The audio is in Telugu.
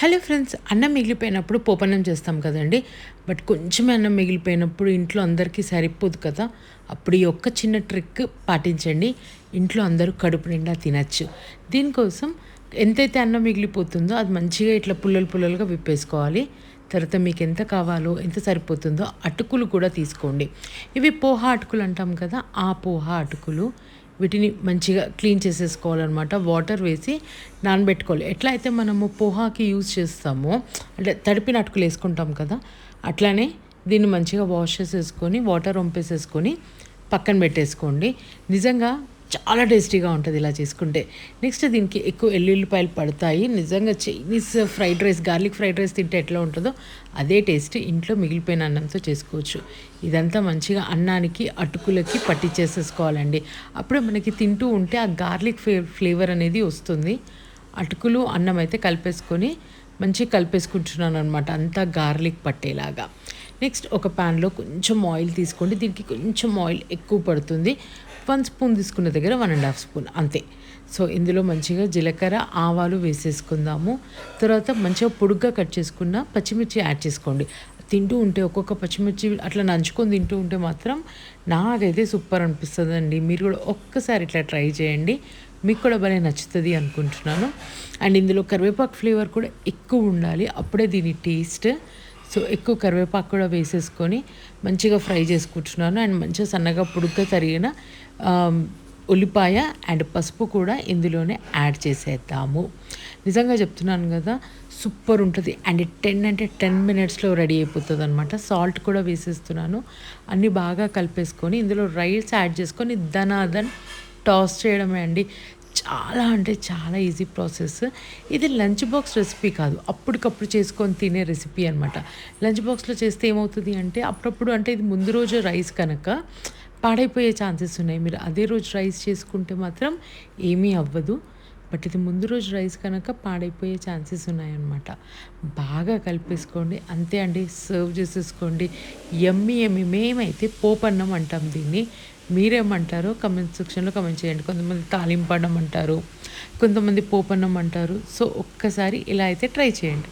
హలో ఫ్రెండ్స్, అన్నం మిగిలిపోయినప్పుడు పోపన్నం చేస్తాం కదండి. బట్ కొంచెమే అన్నం మిగిలిపోయినప్పుడు ఇంట్లో అందరికీ సరిపోదు కదా. అప్పుడు ఈ ఒక్క చిన్న ట్రిక్ పాటించండి, ఇంట్లో అందరూ కడుపు నిండా తినచ్చు. దీనికోసం ఎంతైతే అన్నం మిగిలిపోతుందో అది మంచిగా ఇట్లా పుల్లలు పుల్లలుగా విప్పేసుకోవాలి. తర్వాత మీకు ఎంత కావాలో ఎంత సరిపోతుందో అటుకులు కూడా తీసుకోండి. ఇవి పోహా అటుకులు అంటాం కదా, ఆ పోహా అటుకులు వీటిని మంచిగా క్లీన్ చేసేసుకోవాలన్నమాట. వాటర్ వేసి నానబెట్టుకోవాలి. ఎట్లా అయితే మనము పోహాకి యూజ్ చేస్తామో, అంటే తడిపిన అటుకులు వేసుకుంటాం కదా, అట్లానే దీన్ని మంచిగా వాష్ చేసేసుకొని వాటర్ వంపేసేసుకొని పక్కన పెట్టేసుకోండి. నిజంగా చాలా టేస్టీగా ఉంటుంది ఇలా చేసుకుంటే. నెక్స్ట్ దీనికి ఎక్కువ ఎల్లుల్లిపాయలు పడతాయి. నిజంగా Chinese fried rice, garlic fried rice తింటే ఎట్లా ఉంటుందో అదే టేస్ట్ ఇంట్లో మిగిలిపోయిన అన్నంతో చేసుకోవచ్చు. ఇదంతా మంచిగా అన్నానికి అటుకులకి పట్టించేసేసుకోవాలండి. అప్పుడు మనకి తింటూ ఉంటే ఆ గార్లిక్ ఫ్లేవర్ అనేది వస్తుంది. అటుకులు అన్నం అయితే కలిపేసుకొని మంచిగా కలిపేసుకుంటున్నాను అనమాట, అంతా గార్లిక్ పట్టేలాగా. నెక్స్ట్ ఒక ప్యాన్లో కొంచెం ఆయిల్ తీసుకోండి. దీనికి కొంచెం ఆయిల్ ఎక్కువ పడుతుంది. 1 స్పూన్ తీసుకున్న దగ్గర 1.5 స్పూన్ అంతే. సో ఇందులో మంచిగా జీలకర్ర, ఆవాలు వేసేసుకుందాము. తర్వాత మంచిగా పొడుగ్గా కట్ చేసుకున్న పచ్చిమిర్చి యాడ్ చేసుకోండి. తింటూ ఉంటే ఒక్కొక్క పచ్చిమిర్చి అట్లా నంచుకొని తింటూ ఉంటే మాత్రం నాకైతే సూపర్ అనిపిస్తుందండి. మీరు కూడా ఒక్కసారి ఇట్లా ట్రై చేయండి, మీకు కూడా భలే నచ్చుతుంది అనుకుంటున్నాను. అండ్ ఇందులో కరివేపాకు ఫ్లేవర్ కూడా ఎక్కువ ఉండాలి, అప్పుడే దీని టేస్ట్. సో ఎక్కువ కరివేపాకు కూడా వేసేసుకొని మంచిగా ఫ్రై చేసుకుంటున్నాను. అండ్ మంచిగా సన్నగా పొడుగ్గా తరిగిన ఉల్లిపాయ అండ్ పసుపు కూడా ఇందులోనే యాడ్ చేసేద్దాము. నిజంగా చెప్తున్నాను కదా, సూపర్ ఉంటుంది. అండ్ 10 మినిట్స్లో రెడీ అయిపోతుంది అనమాట. సాల్ట్ కూడా వేసేస్తున్నాను. అన్నీ బాగా కలిపేసుకొని ఇందులో రైస్ యాడ్ చేసుకొని దనాదన్ టాస్ చేయడమే అండి. చాలా అంటే చాలా ఈజీ ప్రాసెస్. ఇది లంచ్ బాక్స్ రెసిపీ కాదు, అప్పటికప్పుడు చేసుకొని తినే రెసిపీ అనమాట. లంచ్ బాక్స్లో చేస్తే ఏమవుతుంది అంటే అప్పుడప్పుడు, అంటే ఇది ముందు రోజు రైస్ కనుక పాడైపోయే ఛాన్సెస్ ఉన్నాయి. మీరు అదే రోజు రైస్ చేసుకుంటే మాత్రం ఏమీ అవ్వదు. బట్ ఇది ముందు రోజు రైస్ కనుక పాడైపోయే ఛాన్సెస్ ఉన్నాయన్నమాట. బాగా కలిపేసుకోండి, అంతే అండి. సర్వ్ చేసేసుకోండి. యమ్మీ యమ్మీ. మేమైతే పోపన్నం అంటాం దీన్ని. మీరేమంటారో కమెంట్ సెక్షన్లో కమెంట్ చేయండి. కొంతమంది తాలింపన్నం అంటారు, కొంతమంది పోపన్నం అంటారు. సో ఒక్కసారి ఇలా అయితే ట్రై చేయండి.